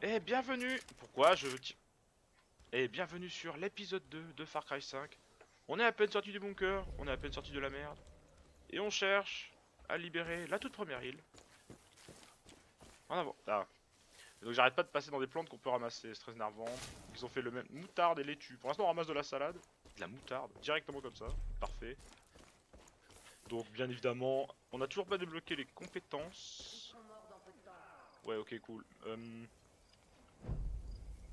Et bienvenue. Pourquoi je tiens. Et bienvenue sur l'épisode 2 de Far Cry 5. On est à peine sorti du bunker, on est à peine sorti de la merde. Et on cherche à libérer la toute première île. En avant. Ah. Donc j'arrête pas de passer dans des plantes qu'on peut ramasser, c'est très énervant. Ils ont fait le même. Moutarde et laitue. Pour l'instant on ramasse de la salade. De la moutarde, directement comme ça. Parfait. Donc bien évidemment, on n'a toujours pas débloqué les compétences. Ouais, ok, cool.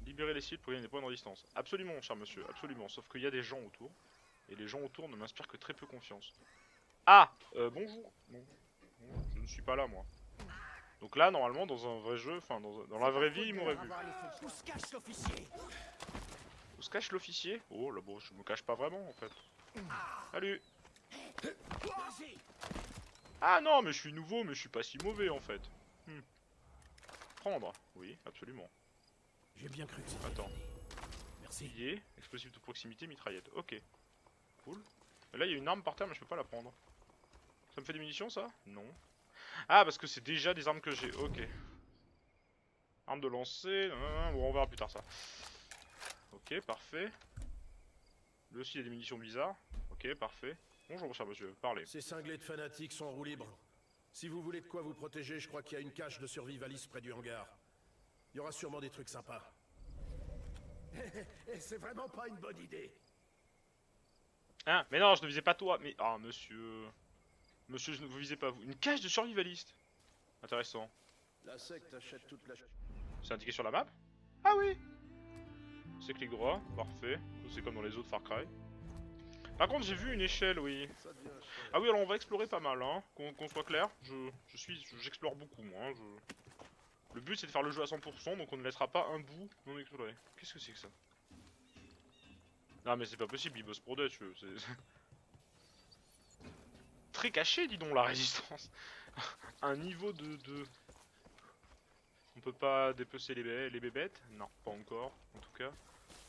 Libérer les sites pour gagner des points de résistance. Absolument, cher monsieur, absolument. Sauf qu'il y a des gens autour. Et les gens autour ne m'inspirent que très peu confiance. Ah bonjour. Non, je ne suis pas là, moi. Donc là, normalement, dans un vrai jeu, enfin, dans la vraie vie, il m'aurait vu. Où se cache l'officier? Où se cache l'officier? Oh, là, bon, je me cache pas vraiment, en fait. Salut. Ah non, mais je suis nouveau, mais je suis pas si mauvais, en fait. Prendre. Oui, absolument. J'ai bien cru que c'était. Attends. Merci. Pilier, explosif de proximité, mitraillette. Ok. Cool. Et là, il y a une arme par terre, mais je peux pas la prendre. Ça me fait des munitions, ça? Non. Ah, parce que c'est déjà des armes que j'ai. Ok. Arme de lancer. Bon, on verra plus tard, ça. Ok, parfait. Lui aussi, il y a des munitions bizarres. Ok, parfait. Bonjour, cher monsieur. Parlez. Ces cinglés de fanatiques sont en roue libre. Si vous voulez de quoi vous protéger, je crois qu'il y a une cache de survivaliste près du hangar. Il y aura sûrement des trucs sympas. Et c'est vraiment pas une bonne idée. Hein? Mais non, je ne visais pas toi. Mais. Ah, monsieur. Monsieur, je ne vous visais pas vous. Une cache de survivaliste. Intéressant. La secte achète toute la... C'est indiqué sur la map? Ah oui! C'est clic droit. Parfait. C'est comme dans les autres Far Cry. Par contre, j'ai vu une échelle, oui. Ah oui, alors on va explorer pas mal, hein. Qu'on soit clair. J'explore beaucoup, moi. Hein. Le but, c'est de faire le jeu à 100%, donc on ne laissera pas un bout non exploré. Qu'est-ce que c'est que ça? Non, mais c'est pas possible, il bosse pour Dutch, c'est... Très caché, dis donc, la résistance. Un niveau de... On peut pas dépecer les bébêtes? Non, pas encore, en tout cas.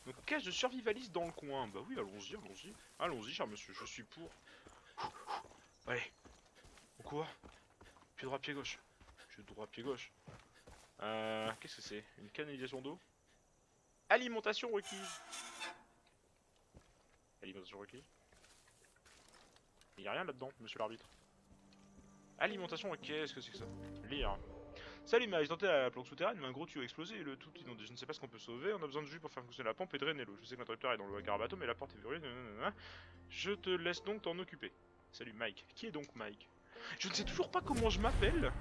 Donc, cache de survivaliste dans le coin. Bah oui, allons-y, allons-y. Allons-y, cher monsieur, je suis pour. Allez. Quoi? Pied droit, pied gauche. Pied droit, pied gauche. Qu'est-ce que c'est? Une canalisation d'eau? Alimentation requise. Alimentation requise? Il y a rien là-dedans, monsieur l'arbitre. Alimentation, qu'est-ce que c'est que ça? Lire. Salut, mais tenté à la planque souterraine, mais un gros tuyau a explosé et le tout inondé. Je ne sais pas ce qu'on peut sauver. On a besoin de jus pour faire fonctionner la pompe et drainer l'eau. Je sais que l'interrupteur est dans le hangar bateau, mais la porte est verrouillée. Je te laisse donc t'en occuper. Salut, Mike. Qui est donc Mike? Je ne sais toujours pas comment je m'appelle.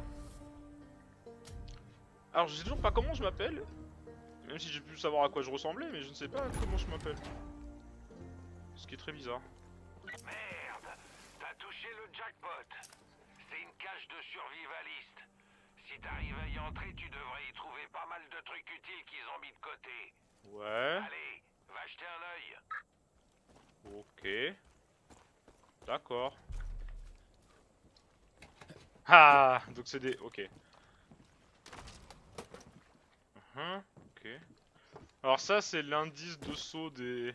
Alors, je sais toujours pas comment je m'appelle. Même si j'ai pu savoir à quoi je ressemblais, mais je ne sais pas comment je m'appelle. Ce qui est très bizarre. Merde, t'as touché le jackpot. C'est une cache de survivaliste. Si t'arrives à y entrer, tu devrais y trouver pas mal de trucs utiles qu'ils ont mis de côté. Ouais. Allez, va jeter un œil. Ok. D'accord. Ah, donc c'est des... Ok. Ok. Alors ça, c'est l'indice de saut des...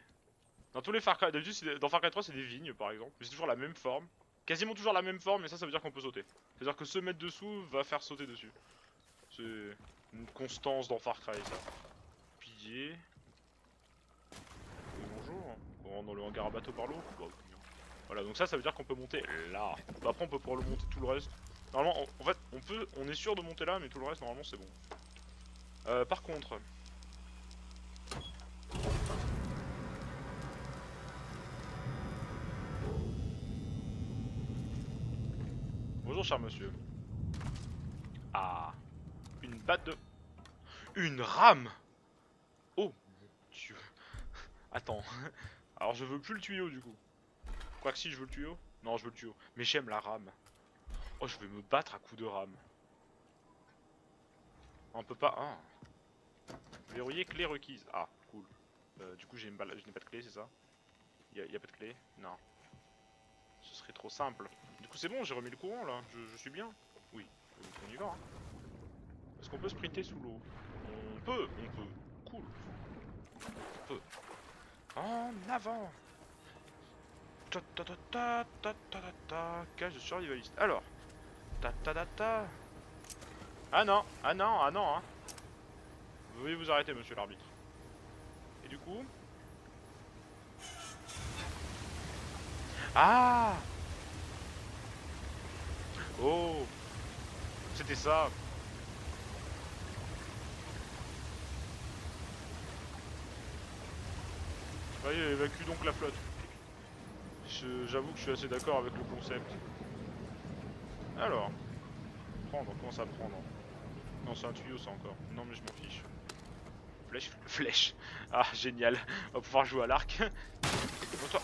Dans tous les Far Cry... D'habitude, dans Far Cry 3, c'est des vignes, par exemple. Mais c'est toujours la même forme. Quasiment toujours la même forme, mais ça veut dire qu'on peut sauter. C'est-à-dire que se mettre dessous va faire sauter dessus. C'est une constance dans Far Cry, ça. Pilier. Oui, bonjour. On rentre dans le hangar à bateau par l'eau. Bah, voilà, donc ça veut dire qu'on peut monter là. Bah, après, on peut pouvoir le monter tout le reste. Normalement, en fait, on est sûr de monter là, mais tout le reste, normalement, c'est bon. Par contre... Bonjour, cher monsieur. Ah, une batte de... Une rame. Oh, mon dieu. Attends. Alors, je veux plus le tuyau, du coup. Quoique si, je veux le tuyau. Non, je veux le tuyau. Mais j'aime la rame. Oh, je vais me battre à coups de rame. On peut pas... Ah. Verrouiller clé requise. Ah, cool. Du coup, je n'ai pas de clé, c'est ça? Y a pas de clé? Non. Ce serait trop simple. Du coup, c'est bon, j'ai remis le courant, là. Je suis bien. Oui. Donc, on y va, hein. Est-ce qu'on peut sprinter sous l'eau? On peut. Cool. On peut. En avant. Ta ta ta ta ta ta ta ta. Cage de survivaliste. Alors. Ta ta ta ta. Ah non, hein. Veuillez vous arrêter, monsieur l'arbitre. Et du coup... Ah! Oh! C'était ça! Voyez, évacue donc la flotte. J'avoue que je suis assez d'accord avec le concept. Alors... Prendre, comment ça prendre? Non, c'est un tuyau ça encore. Non mais je m'en fiche. Flèche, flèche. Ah, génial. On va pouvoir jouer à l'arc. Bon, toi.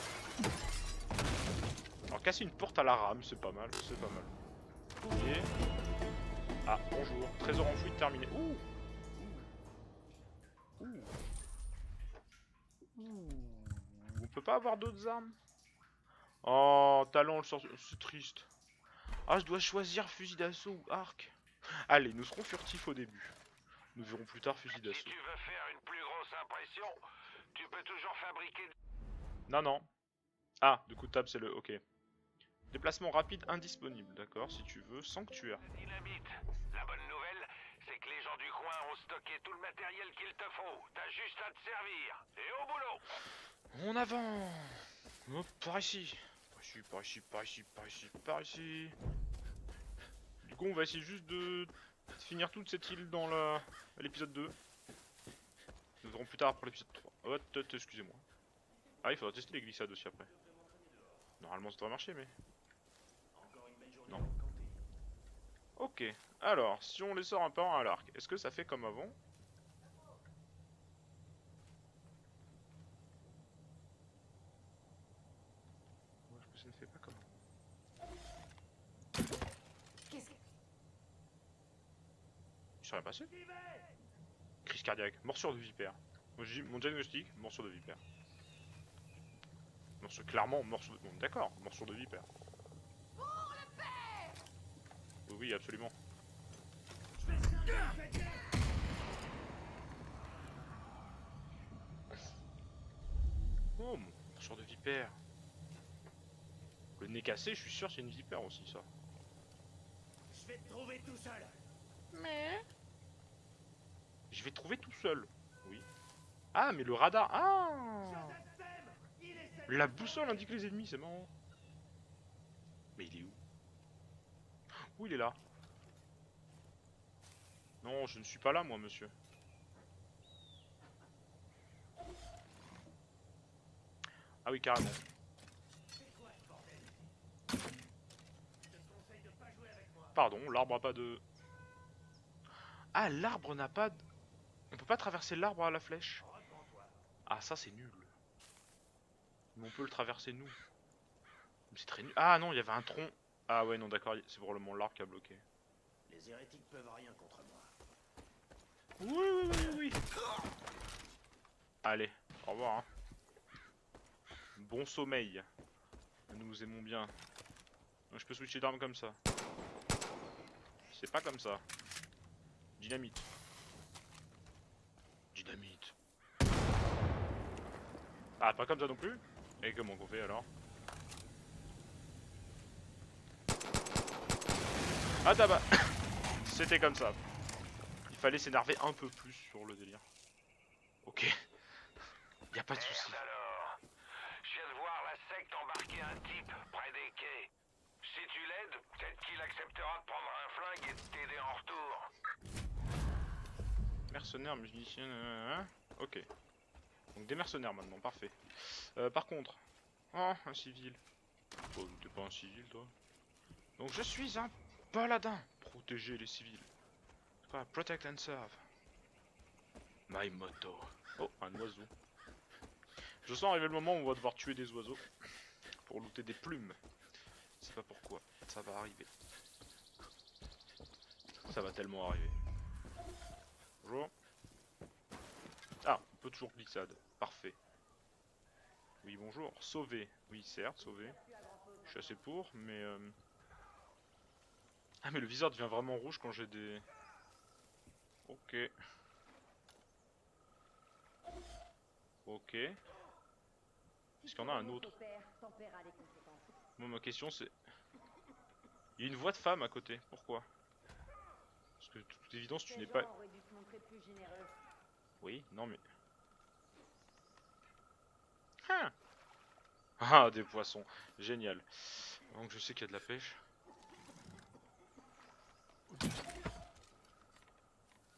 Alors casser une porte à la rame, c'est pas mal, c'est pas mal. Ok. Ah, bonjour. Trésor enfoui terminé. Ouh. Ouh. Ouh. On peut pas avoir d'autres armes? Oh, talent, le sort... C'est triste. Ah, je dois choisir fusil d'assaut ou arc. Allez, nous serons furtifs au début. Nous verrons plus tard fusil Si d'assaut. tu veux faire une plus grosse impression, tu peux toujours fabriquer Non, non. Ah, de coup de table, c'est le... Ok. Déplacement rapide indisponible, d'accord, si tu veux. Sanctuaire. de dynamite. La bonne nouvelle, c'est que les gens du coin ont stocké tout le matériel qu'il te faut. T'as juste à te servir. Et au boulot! On avance. Hop, par ici. Par ici, par ici, par ici, par ici, par ici. Du coup, on va essayer juste de finir toute cette île dans l'épisode 2. Nous verrons plus tard pour l'épisode 3. Oh, excusez-moi. Ah, il faudra tester les glissades aussi après. Normalement, ça devrait marcher, mais... Non. Ok. Alors, si on les sort un par un à l'arc, est-ce que ça fait comme avant? Moi, je ça ne fait pas comme avant. Qu'est-ce que... Il s'est rien passé? Crise cardiaque. Morsure de vipère. Moi, mon diagnostic, morsure de vipère. Morsure, clairement, morsure de... Bon, d'accord, morsure de vipère. Oui, oui, absolument. Oh, morsure de vipère. Le nez cassé, je suis sûr c'est une vipère aussi, ça. Je vais te trouver tout seul. Mais... Je vais trouver tout seul. Oui. Ah, mais le radar... Ah, la boussole indique les ennemis, c'est marrant. Mais il est où? Où il est là? Non, je ne suis pas là, moi, monsieur. Ah oui, carrément. Pardon, l'arbre a pas de... Ah, l'arbre n'a pas de... On peut pas traverser l'arbre à la flèche. Ah, ça, c'est nul. Mais on peut le traverser, nous. C'est très nul. Ah non, il y avait un tronc. Ah ouais, non, d'accord, c'est probablement l'arbre qui a bloqué. Les hérétiques peuvent rien contre moi. Oui, oui, oui, oui. Allez, au revoir. Hein. Bon sommeil. Nous nous aimons bien. Donc, je peux switcher d'armes comme ça. C'est pas comme ça. Dynamite. Dynamite. Ah, pas comme ça non plus? Et comment qu'on fait alors? Ah, tabac. C'était comme ça. Il fallait s'énerver un peu plus sur le délire. Ok. Y a pas de souci. Merde alors. Je viens de voir la secte embarquer un type près des quais. Si tu l'aides, peut-être qu'il acceptera de prendre un flingue et de t'aider en retour. Mercenaires, musiciens... Ok. Donc des mercenaires maintenant, parfait. Par contre... Oh, un civil. Oh, t'es pas un civil, toi. Donc je suis un paladin. Protéger les civils. C'est quoi? Protect and serve. My motto. Oh, un oiseau. Je sens arriver le moment où on va devoir tuer des oiseaux. Pour looter des plumes. Je sais pas pourquoi. Ça va arriver. Ça va tellement arriver. Bonjour. Ah, on peut toujours glissade. Parfait. Oui, bonjour. Sauver. Oui, certes, sauver. Je suis assez pour, mais... Ah, mais le viseur devient vraiment rouge quand j'ai des... Ok. Ok. Est-ce qu'il y en a un autre? Moi, ma question c'est... Il y a une voix de femme à côté. Pourquoi? Parce que de toute évidence, tu n'es pas... Oui, non mais... Ah, ah, des poissons. Génial. Donc je sais qu'il y a de la pêche.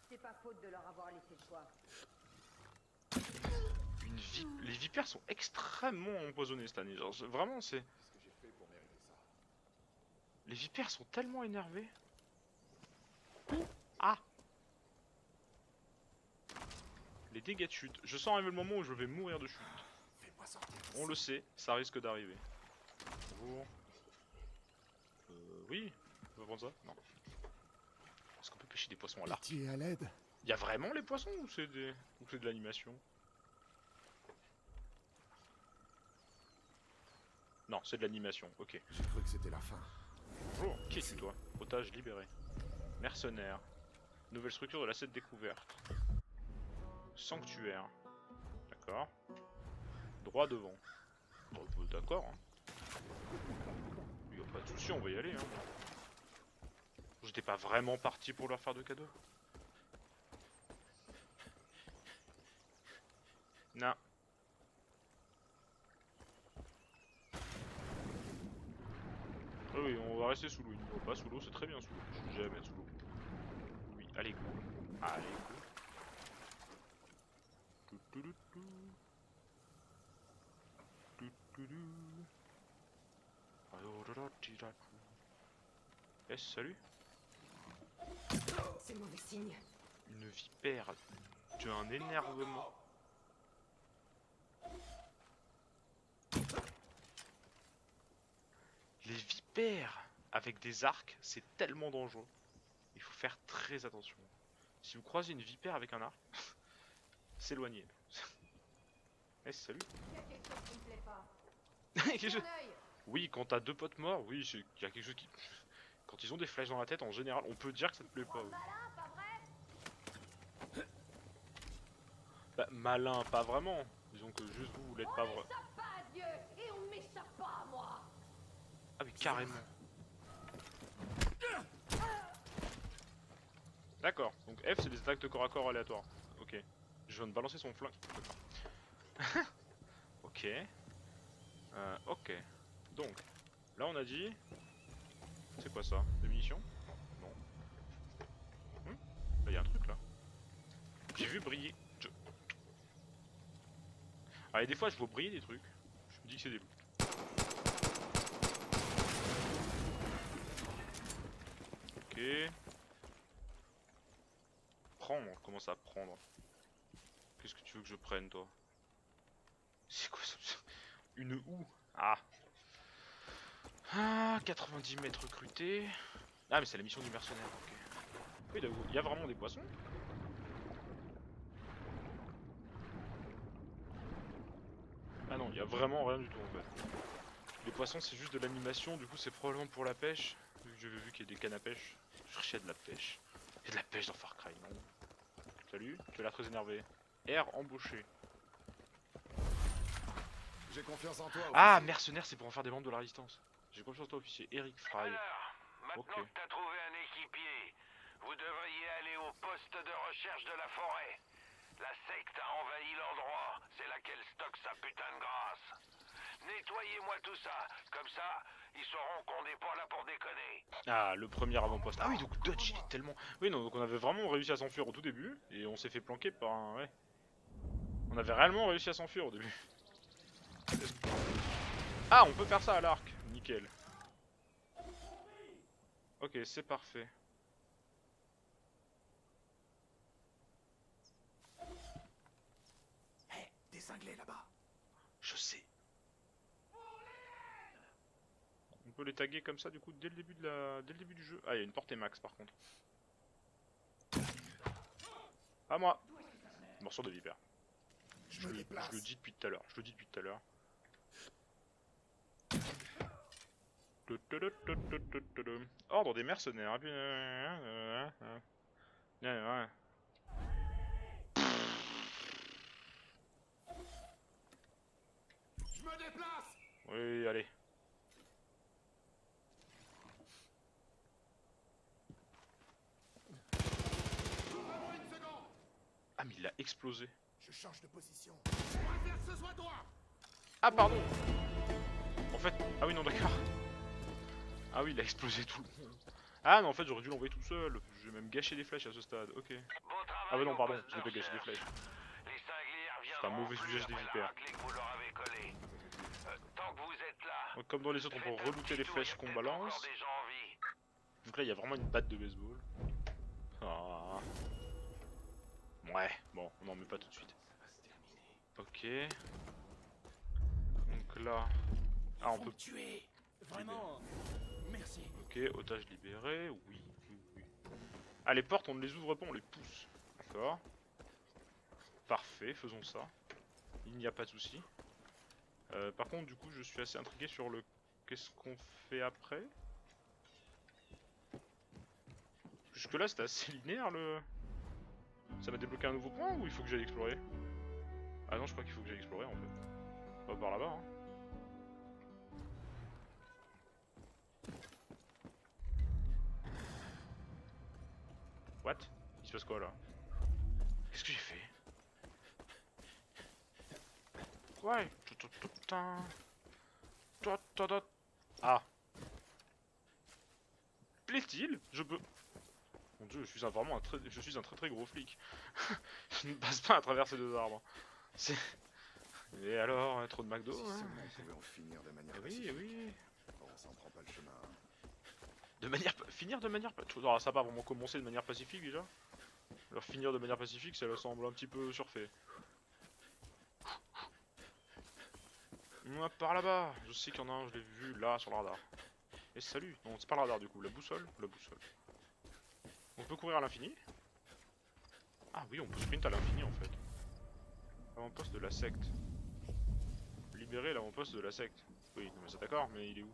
C'est pas faute de leur avoir laissé le choix. Les vipères sont extrêmement empoisonnées cette année. Genre, vraiment, c'est... Les vipères sont tellement énervées. Ah! Les dégâts de chute. Je sens arriver le moment où je vais mourir de chute. On le sait, ça risque d'arriver. Bonjour. Oui. On va prendre ça? Non. Est-ce qu'on peut pêcher des poissons à l'arc? Pitié à l'aide. Y a vraiment les poissons ou c'est de l'animation? Non, c'est de l'animation, ok. J'ai cru que c'était la fin. Bonjour, qui es-tu toi? Otage libéré. Mercenaire. Nouvelle structure de l'asset découverte. Sanctuaire. D'accord. Droit devant. Bon, d'accord. Hein. Y a pas de souci, on va y aller. Hein. J'étais pas vraiment parti pour leur faire de cadeaux. Non. Ah oui, on va rester sous l'eau. On va pas sous l'eau, c'est très bien sous l'eau. Je suis jamais sous l'eau. Oui, allez, go. Allez, go. Eh, salut. C'est mauvais signe. Une vipère. Tu as un énervement. Les vipères avec des arcs, c'est tellement dangereux. Il faut faire très attention. Si vous croisez une vipère avec un arc, s'éloignez. Eh, salut. Il y a quelque chose qui me plaît pas. Quelque chose- Ton œil. Oui, quand t'as 2 potes morts, oui, il y a quelque chose qui... Quand ils ont des flèches dans la tête, en général, on peut dire que ça te plaît pas. Oui. Malin, pas vrai? Bah, malin, pas vraiment. Disons que juste vous l'êtes pas vrai. M'échappe pas à Dieu et on m'échappe pas à moi. Ah oui, carrément. D'accord, donc F c'est des attaques de corps à corps aléatoires. Ok. Je viens de balancer son flingue. Ok. Ok. Donc, là on a dit... C'est quoi ça? Des munitions? Non. Là y a un truc là. J'ai vu briller. Allez, des fois je vois briller des trucs. Je me dis que c'est des loups. Ok. Prendre, comment ça prendre? Qu'est-ce que tu veux que je prenne toi? C'est quoi ça? Une houe? Ah. Ah, 90 mètres recrutés. Ah mais c'est la mission du mercenaire, ok. Oui, il y a vraiment des poissons? Ah non, il y a vraiment rien du tout en fait. Les poissons c'est juste de l'animation, du coup c'est probablement pour la pêche. Vu que j'avais vu qu'il y a des cannes à pêche. Je cherchais de la pêche. Il y a de la pêche dans Far Cry, non? Salut, tu as l'air très énervé. R embauché. J'ai confiance en toi. Ah, officier. mercenaire, c'est pour en faire des membres de la résistance. J'ai confiance en toi, officier. Eric Fry. Alors, maintenant Ok. que t'as trouvé un équipier, vous devriez aller au poste de recherche de la forêt. La secte a envahi l'endroit, c'est là qu'elle stocke sa putain de grâce. Nettoyez-moi tout ça, comme ça, ils sauront qu'on n'est pas là pour déconner. Ah, le premier avant-poste. Ah oui, donc Dutch, il est tellement... Oui, non, donc on avait vraiment réussi à s'enfuir au tout début, et on s'est fait planquer par un... Ouais. On avait réellement réussi à s'enfuir au début. Ah, on peut faire ça à l'arc. Nickel. Ok, c'est parfait. Hé, des cinglés là-bas. Je sais. On peut les taguer comme ça du coup dès le début de dès le début du jeu. Ah, il y a une portée max par contre. À moi. Morsure de vipère. Je me déplace. Je le dis depuis tout à l'heure. Je le dis depuis tout à l'heure. Ordre des mercenaires. Je me déplace. Oui, allez. Donne-moi une seconde. Ah Ah, mais il a explosé. Je change de position. Je préfère que ce soit toi. Ah, pardon. En fait... Ah oui, non, d'accord. Ah oui, il a explosé tout le monde. Ah, mais en fait, j'aurais dû l'envoyer tout seul. Je vais même gâcher des flèches à ce stade. Ok. Bon travail Ah bah non, au pardon, poste je n'ai de pas gâché des recherche. flèches. Les cinglés C'est un reviendront mauvais plus usage des après la vipères. raclée que vous leur avez collée. Tant que vous êtes là, Donc, comme dans les autres, on peut faites un relooter petit les tour, flèches y a qu'on peut-être encore balance. des gens en vie. Donc là, il y a vraiment une batte de baseball. Ah. Ouais, bon, on n'en met pas tout de suite. Ok. Donc là... Ah, on peut... tuer. Vraiment. Merci. Ok, otage libéré, oui, oui, oui. Ah, les portes, on ne les ouvre pas, on les pousse. D'accord. Parfait, faisons ça. Il n'y a pas de souci. Par contre, du coup, je suis assez intrigué sur le... Qu'est-ce qu'on fait après? Jusque là, c'était assez linéaire, le... Ça m'a débloqué un nouveau point ou il faut que j'aille explorer? Ah non, je crois qu'il faut que j'aille explorer, en fait. Pas par là-bas, hein. What? Il se passe quoi, là? Qu'est-ce que j'ai fait? Ouais. Ah. Plaît-il? Je peux... Mon dieu, je suis vraiment je suis un très très gros flic. Je ne passe pas à travers ces deux arbres. C'est... Et alors, trop de McDo, Si hein? seulement on pouvait en finir de manière Eh oui, pacifique. eh oui. Bon, ça en prend pas le chemin. De manière... Finir de manière... Alors, ça va pas vraiment commencer de manière pacifique, déjà. Alors, finir de manière pacifique, ça semble un petit peu surfait. Par là-bas. Je sais qu'il y en a un, je l'ai vu là, sur le radar. Et salut. Non, c'est pas le radar, du coup. La boussole. La boussole. On peut courir à l'infini? Ah oui, on peut sprint à l'infini, en fait. Avant-poste de la secte. Libérer l'avant-poste de la secte. Oui, non mais c'est d'accord, mais il est où?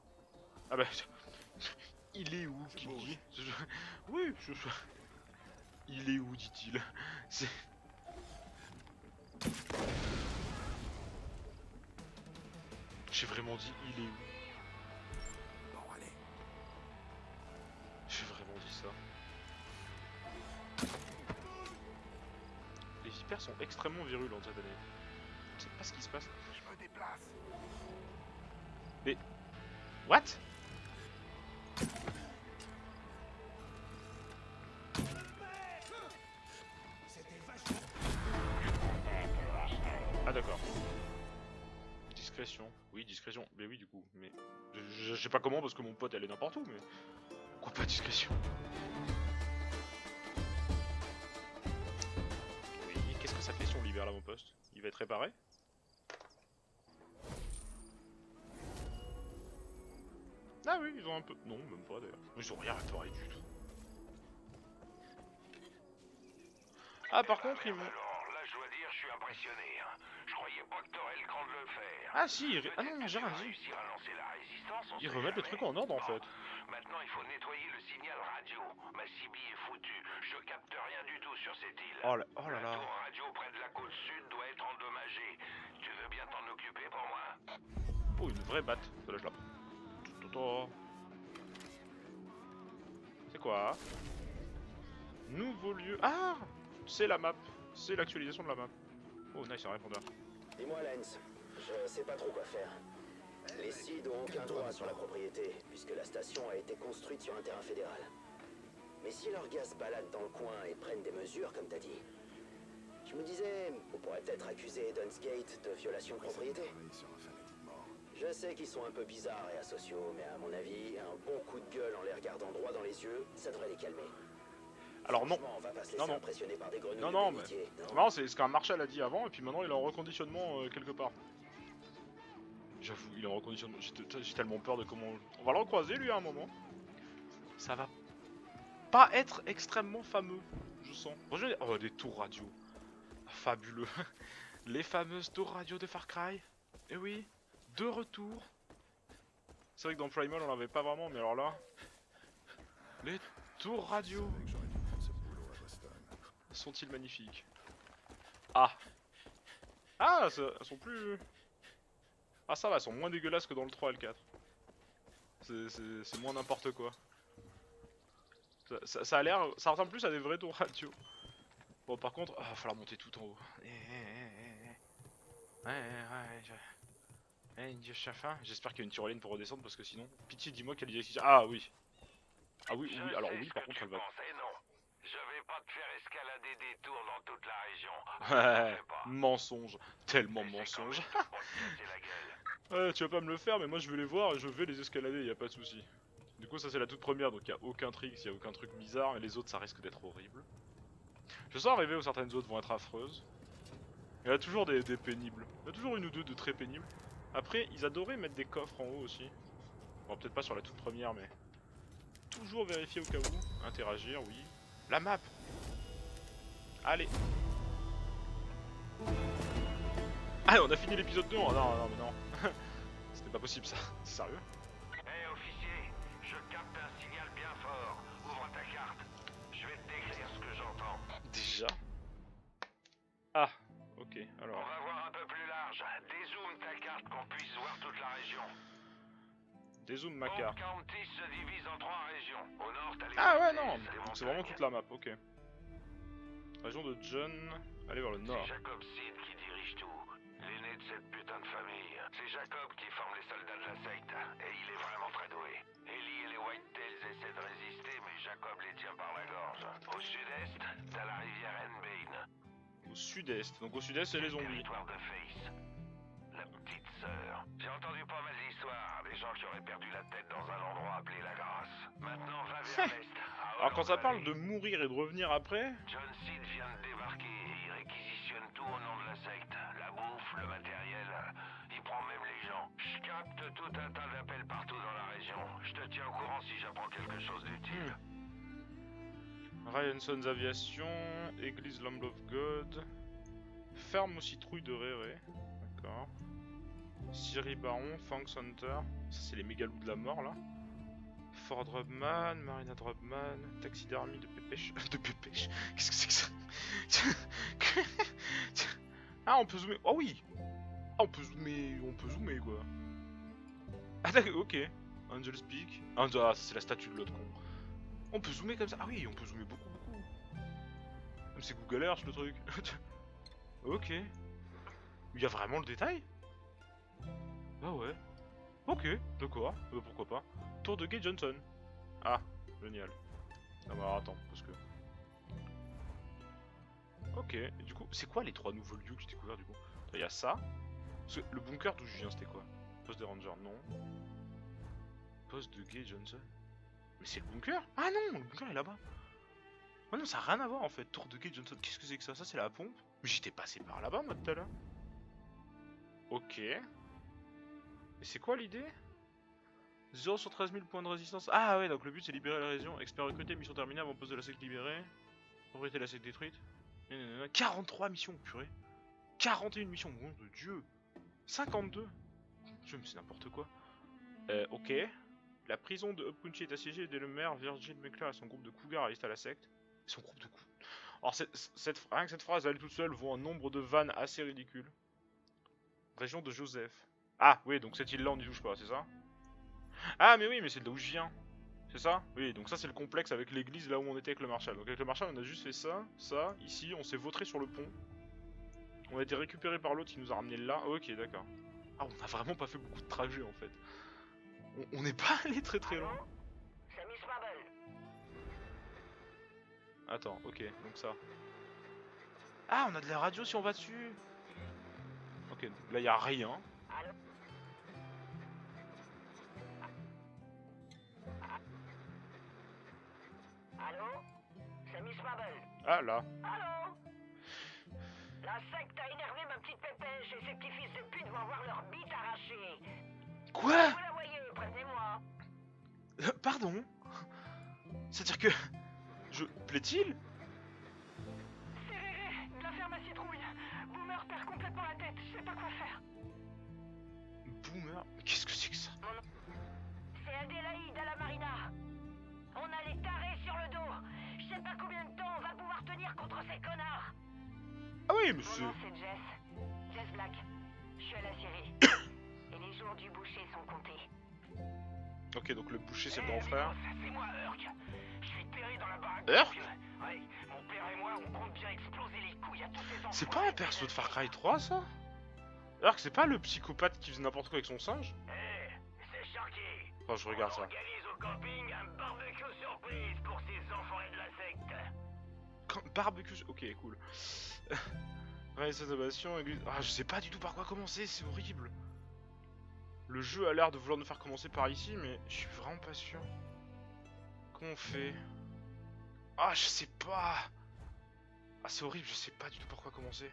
Ah bah... Il est où, qui dit? Oui, Il est où, dit-il? C'est... J'ai vraiment dit il est où? Bon, allez. J'ai vraiment dit ça. Les vipères sont extrêmement virulentes cette année. Je sais pas ce qui se passe. Je me déplace. Mais... What? Ah d'accord. Discrétion. Oui, discrétion. Mais oui, du coup. Mais je sais pas comment parce que mon pote elle est n'importe où, mais... Pourquoi pas discrétion? Oui, qu'est-ce que ça fait si on libère l'avant-poste? Il va être réparé? Ah oui, ils ont un peu... Non, même pas d'ailleurs. Ils ont rien réparé du tout. Ah par contre, ils m'ont... Alors, là, je dois dire, je suis impressionné. Hein. Je croyais pas que t'aurais le cran de le faire. Ah si, ah non, Peut-être j'ai que tu rien vas dit. réussir à lancer la résistance, on Ils sait remettent le jamais. truc en ordre en Bon, fait. maintenant, il faut nettoyer le signal radio. Ma CB est foutue. Je capte rien du tout sur cette île. Oh là La là. tour radio près de la côte sud doit être endommagée. Tu veux bien t'en occuper pour moi? Oh, une vraie batte. Ça lâche là. C'est quoi? Nouveau lieu. Ah, c'est la map. C'est l'actualisation de la map. Oh nice, un répondeur. Dis-moi, Lens, je sais pas trop quoi faire. Les SID ont aucun droit sur la propriété, puisque la station a été construite sur un terrain fédéral. Mais si leurs gars se baladent dans le coin et prennent des mesures, comme t'as dit, je me disais, on pourrait peut-être accuser Dunsgate de violation de propriété. Sur un fanatique mort. Je sais qu'ils sont un peu bizarres et asociaux, mais à mon avis, un bon coup de gueule en les regardant droit dans les yeux, ça devrait les calmer. Alors non. Franchement, on va pas se Non, laisser non. impressionner par des grenouilles Non, de non, mais... bénitier, non. Non, c'est ce qu'un Marshall a dit avant, et puis maintenant il est en reconditionnement quelque part. J'avoue, il est en reconditionnement. J'ai tellement peur de comment... On va le recroiser lui à un moment. Ça va pas être extrêmement fameux, je sens. Oh, des tours radio. Fabuleux. Les fameuses tours radio de Far Cry. Eh oui, de retour. C'est vrai que dans Primal on l'avait pas vraiment, mais alors là... Les tours radio. Je savais que j'aurais dû prendre ce boulot à Boston. Sont-ils magnifiques? Ah. Ah, elles sont plus... Ah ça va, elles sont moins dégueulasses que dans le 3 et le 4. C'est moins n'importe quoi. Ça a l'air... Ça ressemble plus à des vrais tours radio. Bon, par contre, va falloir monter tout en haut. India Chafa. J'espère qu'il y a une tyrolienne pour redescendre parce que sinon, pitié, dis-moi qu'elle y a. Ah oui. Ah oui, oui, alors oui, par contre, elle va. Et non, je vais pas te faire escalader des tours dans toute la région. Ouais, Fais pas. mensonge. Tellement Et c'est quand mensonge. même tout pour te casser la gueule. Ouais, tu vas pas me le faire, mais moi je vais les voir et je vais les escalader, y a pas de souci. Du coup, ça c'est la toute première, donc y a aucun trick, y a aucun truc bizarre, et les autres ça risque d'être horrible. Je sens arriver où certaines autres vont être affreuses. Il y a toujours des pénibles. Il y a toujours une ou deux de très pénibles. Après, ils adoraient mettre des coffres en haut aussi. Bon, peut-être pas sur la toute première, mais... Toujours vérifier au cas où. Interagir, oui. La map. Allez. Ah, on a fini l'épisode 2. Oh, non, non, mais non. C'était pas possible ça. C'est sérieux? Hé officier, je capte un signal bien fort. Ouvre ta carte. Je vais te décrire ce que j'entends. Déjà? Ah, ok, On alors... va voir un peu plus large. Dézoome ta carte qu'on puisse voir toute la région. Dézoome ma Oak carte. County se divise en 3 régions. Au nord, t'as les Ah ouais, montagnes, non, les donc c'est vraiment montagnes. toute la map, ok. Région de John, allez vers le nord. C'est Jacob Seed qui dirige tout. L'aîné de cette putain de famille. C'est Jacob qui forme les soldats de la secte. Et il est vraiment très doué. Ellie et les Whitetails essaient de résister, mais Jacob les tient par la gorge. Au sud-est, t'as la rivière Henbane. Au sud-est, donc au sud-est c'est les zombies. Territoire de Face. La petite sœur. J'ai entendu pas mal d'histoires. Des gens qui auraient perdu la tête dans un endroit appelé la Grâce. Maintenant, va vers l'est. Alors quand ça parle de mourir et de revenir après... John Seed vient de débarquer et il réquisitionne tout au nom de la secte. La bouffe, le matériel, il prend même les gens. Je capte tout un tas d'appels partout dans la région. Je te tiens au courant si j'apprends quelque chose d'utile. Ryan Sons Aviation, Église Lamb of God, Ferme aux citrouilles de Réré, d'accord. Siri Baron, Fangs Hunter, ça c'est les mégaloups de la mort là. Fort Drubman, Marina Drubman, taxidermie de Pépèche. De Pépèche? Qu'est-ce que c'est que ça? Ah, on peut zoomer. Oh oui! Ah, on peut zoomer quoi. Ah, d'accord, ok. Angel Speak. Ah, ça c'est la statue de l'autre con. On peut zoomer comme ça. Ah oui, on peut zoomer beaucoup. Même c'est Google Earth le truc. Ok. Il y a vraiment le détail? Ah ouais. Ok, d'accord. Pourquoi pas. Tour de Gay Johnson. Ah, génial. Ah bah attends, parce que... Ok, et du coup, c'est quoi les 3 nouveaux lieux que j'ai découverts du coup? Il y a ça. Parce que le bunker d'où je viens, c'était quoi? Poste des Rangers, non. Poste de Gay Johnson. Mais c'est le bunker? Ah non, le bunker est là-bas. Oh non, ça n'a rien à voir en fait. Tour de Gay Johnson, qu'est-ce que c'est que ça? Ça c'est la pompe? Mais j'étais passé par là-bas moi tout à l'heure. Ok. Et c'est quoi l'idée? 0 sur 13 000 points de résistance. Ah ouais, donc le but c'est libérer la région. Expert recruté, mission terminée avant poste de la secte libérée. Propriété de la secte détruite. 43 missions, purée. 41 missions, mon de Dieu. 52. Dieu, mais c'est n'importe quoi. Ok. La prison de Upcountry est assiégée dès le maire Virgil McClure et son groupe de cougars restent à la secte. Son groupe de cougars. Alors rien que cette phrase, elle toute seule, vaut un nombre de vannes assez ridicule. Région de Joseph. Ah oui, donc cette île-là on n'y touche pas, c'est ça? Ah mais oui, mais c'est de là où je viens. C'est ça? Oui, donc ça c'est le complexe avec l'église là où on était avec le Marshal. Donc avec le Marshal on a juste fait ça, ça, ici, on s'est vautré sur le pont. On a été récupéré par l'autre qui nous a ramené là. Ok, d'accord. Ah, on a vraiment pas fait beaucoup de trajets en fait. On n'est pas allé très loin. C'est Miss Marble. Attends, ok, donc ça. Ah, on a de la radio si on va dessus. Ok, là y a rien. Allô? Allô? C'est Miss Marble. Ah là. Allô? La secte a énervé ma petite pépèche et ses petits fils de pute vont avoir leur bite arrachée. Quoi? Vous la voyez, prévenez-moi. Pardon? C'est-à-dire que... Plaît-il? C'est Réré, de la ferme à citrouille. Boomer perd complètement la tête, je sais pas quoi faire. Boomer? Qu'est-ce que c'est que ça? C'est Adélaïde à la marina. On a les tarés sur le dos. Je sais pas combien de temps on va pouvoir tenir contre ces connards. Ah oui, mais Mon c'est... nom c'est Jess. Jess Black. Je suis à la Syrie. Et les jours du boucher sont comptés. Ok, donc le boucher c'est le grand frère. C'est moi, Urk. Je suis terré dans la baraque. Urk? Oui, mon père et moi, on compte bien exploser C'est pas un perso de Far Cry 3 ça? Alors que c'est pas le psychopathe qui faisait n'importe quoi avec son singe? C'est Sharky. Enfin je regarde ça. Organise au camping un barbecue surprise pour ces enfoirés de la secte. Barbecue... Ok, cool. Réalisation, église... Ah, je sais pas du tout par quoi commencer, c'est horrible. Le jeu a l'air de vouloir nous faire commencer par ici, mais je suis vraiment pas sûr. Comment on fait? Ah, je sais pas. Ah, c'est horrible, je sais pas du tout par quoi commencer.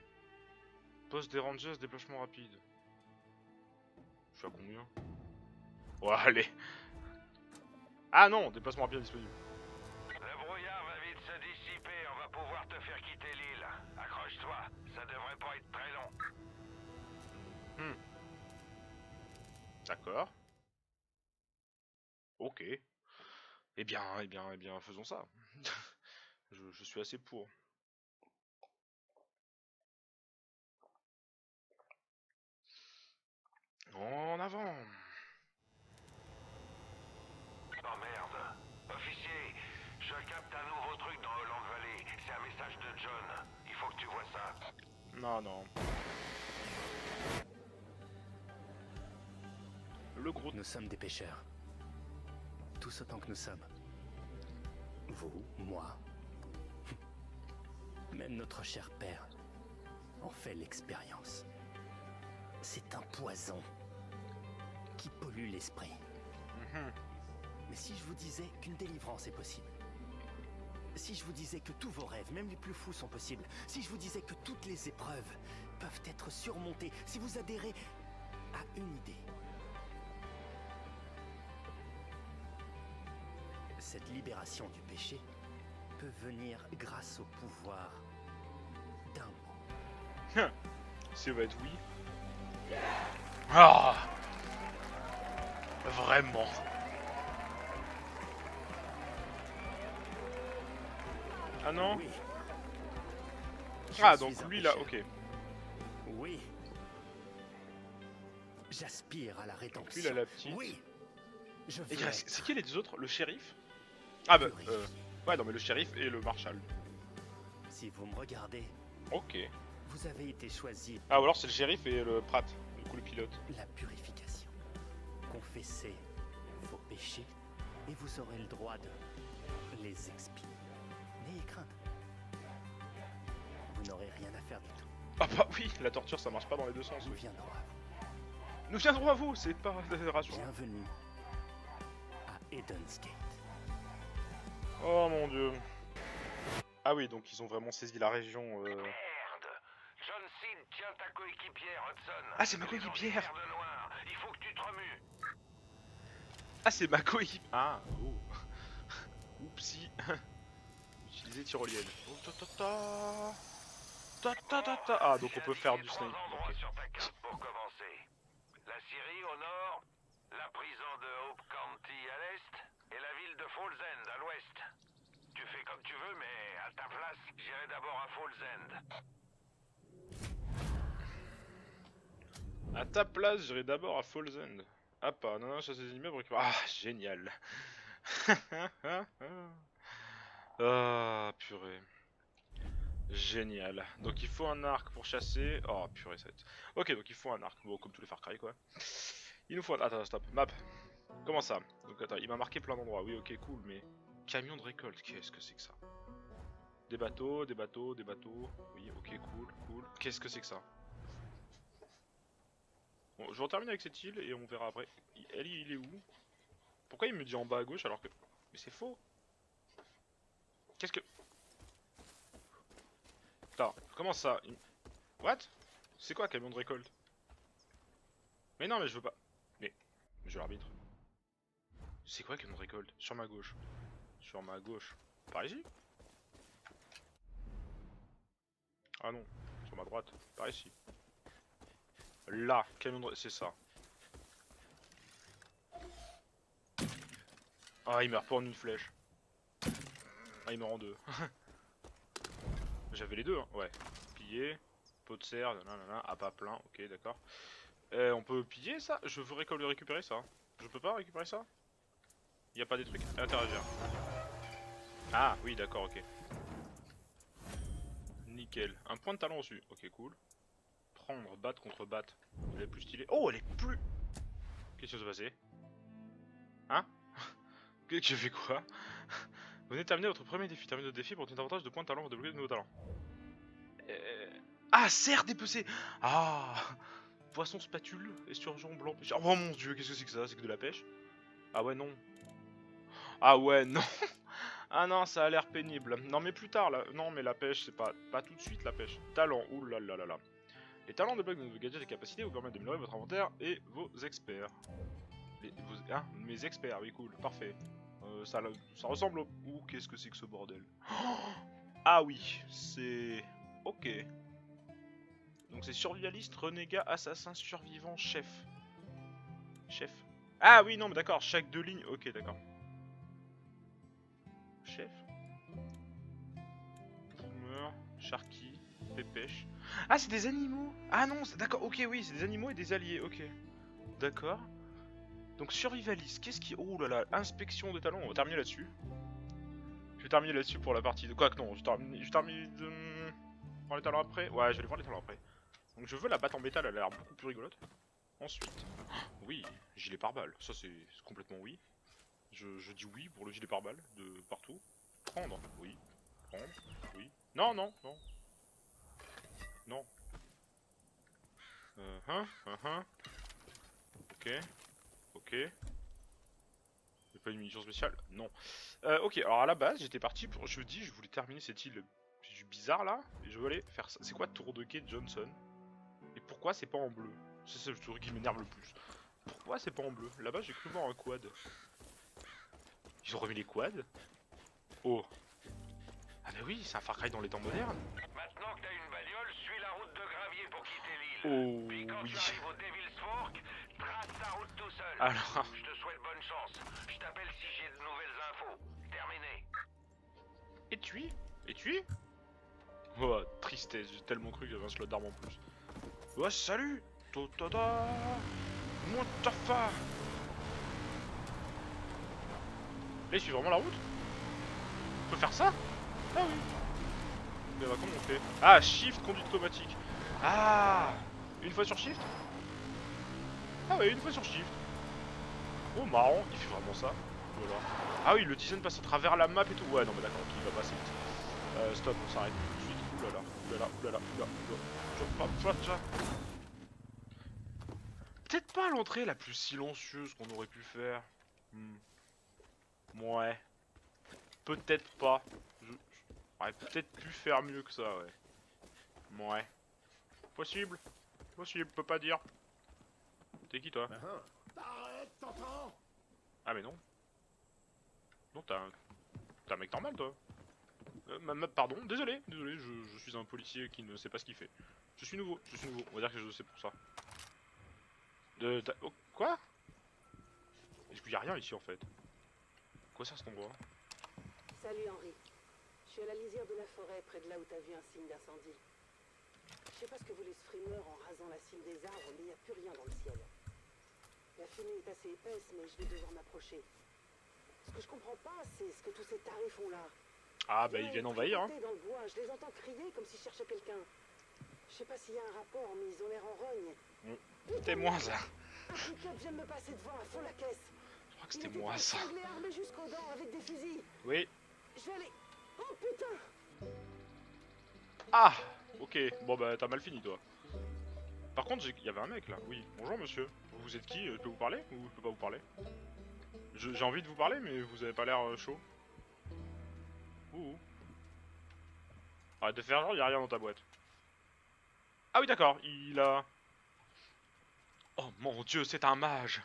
Poste des Rangers, déplacement rapide. Je suis à combien? Ouais, allez. Ah non, déplacement rapide disponible. Le brouillard va vite se dissiper, on va pouvoir te faire quitter l'île. Accroche-toi, ça devrait pas être très long. D'accord. Ok. Eh bien, faisons ça. je suis assez pour. En avant. Oh merde. Officier, je capte un nouveau truc dans Holland Valley. C'est un message de John. Il faut que tu vois ça. Non, non. Le gros... Nous sommes des pêcheurs. Tous autant que nous sommes. Vous, moi. Même notre cher père en fait l'expérience. C'est un poison qui pollue l'esprit. Mais si je vous disais qu'une délivrance est possible, si je vous disais que tous vos rêves, même les plus fous, sont possibles, si je vous disais que toutes les épreuves peuvent être surmontées, si vous adhérez à une idée, cette libération du péché peut venir grâce au pouvoir d'un mot. Ça va être oui. Ah, vraiment. Ah non. Oui. Ah Je donc suis un lui là, pécheur. ok. Oui. J'aspire à la rédemption. Lui là la petite. Oui. Je Et veux être c'est qui les deux autres? Le shérif? Ah bah purifié. ouais non mais le shérif et le marshal. Si vous me regardez, Ok. vous avez été choisi Ah ou alors c'est le shérif et le Pratt, du coup le pilote. la purification. Confessez vos péchés et vous aurez le droit de les expier. N'ayez crainte. Vous n'aurez rien à faire du tout. Ah bah oui, la torture ça marche pas dans les deux sens. Nous Oui. viendrons à vous. Nous viendrons à vous, c'est pas rassurant. Bienvenue à Eden's Gate. Oh mon dieu. Ah oui, donc ils ont vraiment saisi la région. Merde. John Cena tient ta coéquipière, Hudson. Ah, c'est ma Elle est dans coéquipière. une mer de noir. Il faut que tu te remues. Ah c'est ma coéquipe. Ah oh. Oupsie. Utiliser tyrolienne. Oh, ta, ta, ta. Ta, ta, ta, ta. Ah donc on peut faire du J'ai indiqué snipe. 3 endroits Ok. sur ta carte pour commencer. La Syrie au nord, la prison de Hope County à l'est et la ville de Falls End à l'ouest. Tu fais comme tu veux, mais à ta place, j'irai d'abord à Falls End. À ta place, j'irai d'abord à Falls End. Ah pas, non, chasser des immeubles, récupérer... Ah, génial. Ah, purée. Génial. Donc il faut un arc pour chasser. Oh, purée, ça va être... Ok, donc il faut un arc. Bon, comme tous les Far Cry, quoi. Il nous faut un... Attends, stop. Map. Comment ça? Donc attends, il m'a marqué plein d'endroits. Oui, ok, cool, mais... Camion de récolte, qu'est-ce que c'est que ça? Des bateaux, des bateaux, des bateaux. Oui, ok, cool, cool. Qu'est-ce que c'est que ça? Bon, je vais en terminer avec cette île et on verra après. Il est où? Pourquoi il me dit en bas à gauche alors que... Mais c'est faux. Qu'est-ce que... Putain, comment ça? What? C'est quoi camion de récolte? Mais non mais je veux pas... Mais je l'arbitre. C'est quoi camion de récolte? Sur ma gauche. Sur ma gauche. Par ici? Ah non. Sur ma droite. Par ici. Là, camion de... C'est ça. Ah, il meurt pas en une flèche. Ah, il meurt en deux. J'avais les deux, hein. Ouais. Piller, pot de serre, nanana. Ah, pas plein, ok, d'accord. On peut piller ça? Je veux récupérer ça. Je peux pas récupérer ça? Y a pas des trucs à interagir. Ah, oui, d'accord, ok. nickel. Un point de talent reçu. Ok, cool. Prendre, battre contre battre. Elle est plus stylée. Oh, elle est plus... Qu'est-ce qui va se passer? Hein? Que fait quoi? Vous venez de terminer votre premier défi. Terminez votre défi pour obtenir davantage de points de talent pour débloquer de nouveaux talents. Ah, serre dépecé. Ah, poisson spatule, esturgeon blanc, pêche. Oh mon dieu, qu'est-ce que c'est que ça? C'est que de la pêche? Ah ouais, non. Ah ouais, non. Ah non, ça a l'air pénible. Non, mais plus tard, là. Non, mais la pêche, c'est pas tout de suite la pêche. Talent, ouh là là là là. Les talents débloquent de nouveaux gadgets et capacités vous permettent d'améliorer votre inventaire et vos experts. Mes experts, oui, cool, parfait. Ça ressemble au... Ouh, qu'est-ce que c'est que ce bordel? Ah oui, c'est... Ok. Donc c'est survivaliste, renégat, assassin, survivant, chef. Chef. Ah oui, non, mais d'accord, chaque 2 lignes. Ok, d'accord. Chef. Boomer, Sharky, Pépèche. Ah, c'est des animaux. Ah non, d'accord, ok, oui, c'est des animaux et des alliés, ok. D'accord. Donc survivaliste, qu'est-ce qui... Oh là là, inspection des talents, on va terminer là-dessus. Je vais terminer là-dessus pour la partie de... Quoique non, je termine de... Voir les talents après. Ouais, je vais aller voir les talents après. Donc je veux la batte en métal, elle a l'air beaucoup plus rigolote. Ensuite, oui, gilet pare-balles, ça c'est complètement oui. Je dis oui pour le gilet pare-balles de partout. Prendre, oui. Prendre, oui. Non, non, non. Non. Ok. Ok. Y'a pas une munition spéciale? Non. Ok, alors à la base, j'étais parti pour... Je voulais terminer cette île bizarre là. Et je veux aller faire ça. C'est quoi Tour de quai Johnson? Et pourquoi c'est pas en bleu? C'est le truc qui m'énerve le plus. Pourquoi c'est pas en bleu? Là-bas, j'ai cru voir un quad. Ils ont remis les quads? Oh. Ah bah oui, c'est un Far Cry dans les temps modernes. Maintenant que t'as une bagnole, suis la route de gravier pour quitter l'île. Oh Puis quand oui. tu arrives au Devil's Fork, trace ta route tout seul. Alors... Je te souhaite bonne chance. Je t'appelle si j'ai de nouvelles infos. Terminé. Étui? Étui? Oh, tristesse, j'ai tellement cru que j'avais un slot d'arme en plus. Ouais, salut! Totada! Montafa! Là, il suit vraiment la route? On peut faire ça? Ah oui! Mais bah, comment on fait? Ah, shift, conduite automatique. Ah! Une fois sur shift? Ah ouais, une fois sur shift. Oh, marrant, il fait vraiment ça. Voilà. Ah oui, le design passe à travers la map et tout. Ouais, non, mais d'accord, il va passer vite. Stop, on s'arrête tout de suite. Oulala, oulala, oulala, oulala. Peut-être pas l'entrée la plus silencieuse qu'on aurait pu faire. Ouais. Peut-être pas. J'aurais peut-être pu faire mieux que ça, ouais. Ouais. Possible. Possible, peut pas dire. T'es qui, toi? Arrête, t'entends? Ah mais non. Non, t'es un mec normal, toi. Pardon, désolé, je suis un policier qui ne sait pas ce qu'il fait. Je suis nouveau, on va dire que je sais pour ça. Oh, quoi? Est-ce qu'il y a rien ici en fait? Quoi ça cet endroit? Salut Henri. Je suis à la lisière de la forêt, près de là où t'as vu un signe d'incendie. Je sais pas ce que voulait ce frimeur en rasant la cime des arbres, mais il n'y a plus rien dans le ciel. La fumée est assez épaisse, mais je vais devoir m'approcher. Ce que je comprends pas, c'est ce que tous ces tarés font là. Ah bah ils viennent envahir hein. Dans le bois, je les entends crier comme s'ils cherchaient quelqu'un. Je sais pas s'il y a un rapport, mais ils ont l'air en rogne. C'était moi ça. Un pick-up vient de me passer devant à fond la caisse. Je crois que c'était moi ça. Il était armé jusqu'aux dents avec des fusils. Oui. Je vais aller... Oh putain! Ah ok, bon bah t'as mal fini toi. Par contre il y avait un mec là, oui. Bonjour monsieur, vous êtes qui? Je peux vous parler ou je peux pas vous parler? J'ai envie de vous parler mais vous avez pas l'air chaud. Ouh. Arrête de faire genre, y'a rien dans ta boîte. Ah oui d'accord, il a... Oh mon dieu, c'est un mage.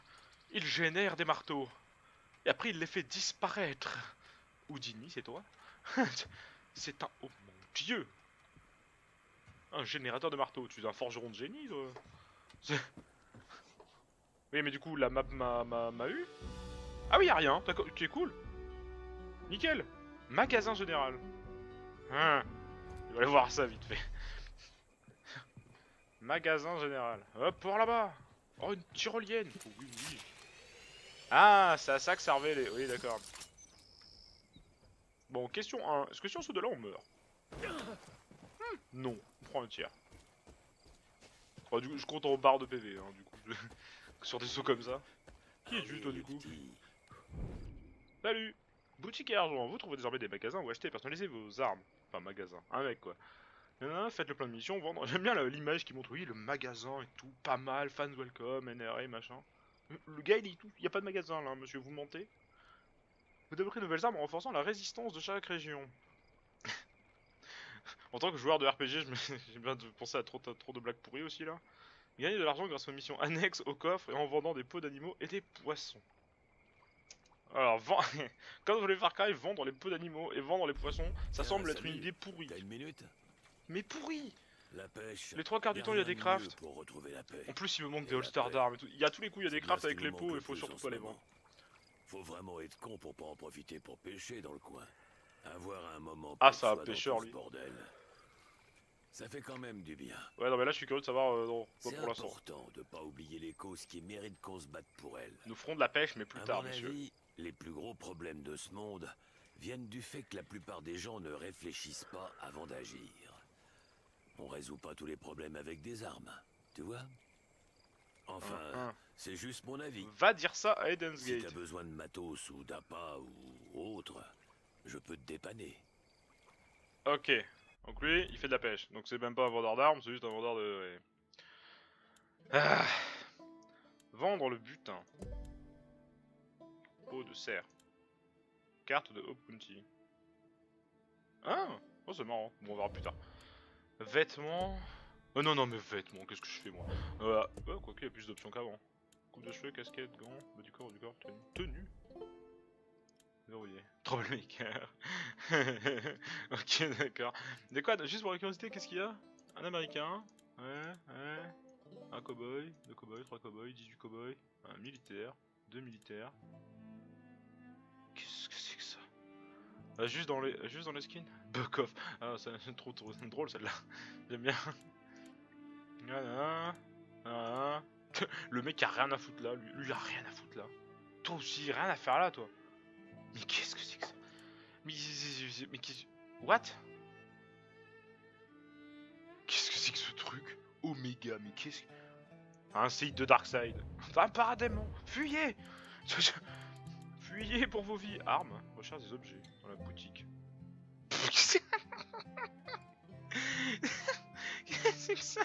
Il génère des marteaux. Et après il les fait disparaître. Houdini, c'est toi? C'est un... Oh mon dieu. Un générateur de marteaux. Tu es un forgeron de génie, toi. Oui mais du coup la map m'a eu. Ah oui, y'a rien, d'accord, tu es cool. Nickel. Magasin général. Hein. Je vais aller voir ça vite fait. Magasin général. Hop, pour là-bas. Oh, une tyrolienne. Oh, oui, oui. Ah, c'est à ça que servaient les... Oui, d'accord. Bon, question 1. Est-ce que si on saute de là, on meurt? Non, on prend un tiers. Enfin, du coup, je compte en barre de PV, hein, du coup. Sur des sauts comme ça. Qui es-tu, toi, du coup? Salut! Boutique et argent, vous trouvez désormais des magasins où acheter et personnaliser vos armes. Enfin, magasin, un mec quoi. Faites le plein de missions, vendre. J'aime bien l'image qui montre, oui, le magasin et tout, pas mal, fans welcome, NRA, machin. Le gars il dit tout, y a pas de magasin là, monsieur, vous mentez. Vous débloquerez de nouvelles armes en renforçant la résistance de chaque région. En tant que joueur de RPG, j'ai bien pensé à trop de blagues pourries aussi là. Gagner de l'argent grâce aux missions annexes au coffre et en vendant des peaux d'animaux et des poissons. Alors, quand vous voulez Far Cry, vendre les peaux d'animaux et vendre les poissons, ça semble être une idée pourrie. T'as une minute? Mais pourrie! La pêche. Les trois quarts du temps, il y a des crafts. Pour retrouver la paix. En plus, il me manque Et des la all-stars paix. d'armes et tout. Il y a tous les coups, il y a des C'est crafts bien avec ce les qui nous pots manque et faut le surtout plus en pas les ce vendre. moment. Faut vraiment être con pour pas en profiter pour pêcher dans le coin. Avoir un moment Ah, pour ça, soi dans pêcheur, tout ce lui. bordel. Ça fait quand même du bien. Ouais, non, mais là, je suis curieux de savoir, non, pas C'est pour l'instant. important de pas oublier les causes qui méritent qu'on se batte pour elles. Nous ferons de la pêche, mais plus À tard, mon monsieur. avis, les plus gros problèmes de ce monde viennent du fait que la plupart des gens ne réfléchissent pas avant d'agir. On résout pas tous les problèmes avec des armes, tu vois? Enfin, c'est juste mon avis. Va dire ça à Eden's Si t'as Gate. besoin de matos ou d'appât ou autre, je peux te dépanner. Ok. Donc lui, il fait de la pêche. Donc c'est même pas un vendeur d'armes, c'est juste un vendeur de... ouais. Ah. Vendre le butin. Peau de cerf. Carte de Hope County. Ah, oh c'est marrant. Bon, on verra plus tard. Vêtements... Oh non, non, mais vêtements, qu'est-ce que je fais moi? Quoique, il y a plus d'options qu'avant. Coupe de cheveux, casquette, gants, bas du corps, tenue. Tenue. Verrouillé. Troublemaker. Ok, d'accord. De quoi? Juste pour la curiosité, qu'est-ce qu'il y a? Un américain. Ouais. Un cowboy, 2 cowboys, 3 cowboys, 18 cowboys. Un militaire, 2 militaires. Qu'est-ce que c'est que ça? Juste dans les skins? Buck off. Ah, c'est trop drôle celle-là. J'aime bien. Le mec a rien à foutre là, lui il a rien à foutre là. Toi aussi, rien à faire là, toi. Mais qu'est-ce que c'est que ça? Mais qu'est-ce... What? Qu'est-ce que c'est que ce truc? Omega, mais qu'est-ce que... Un site de Darkseid. Un paradémon. Fuyez. Fuyez pour vos vies. Armes. Recherche des objets dans la boutique. Qu'est-ce que c'est que ça?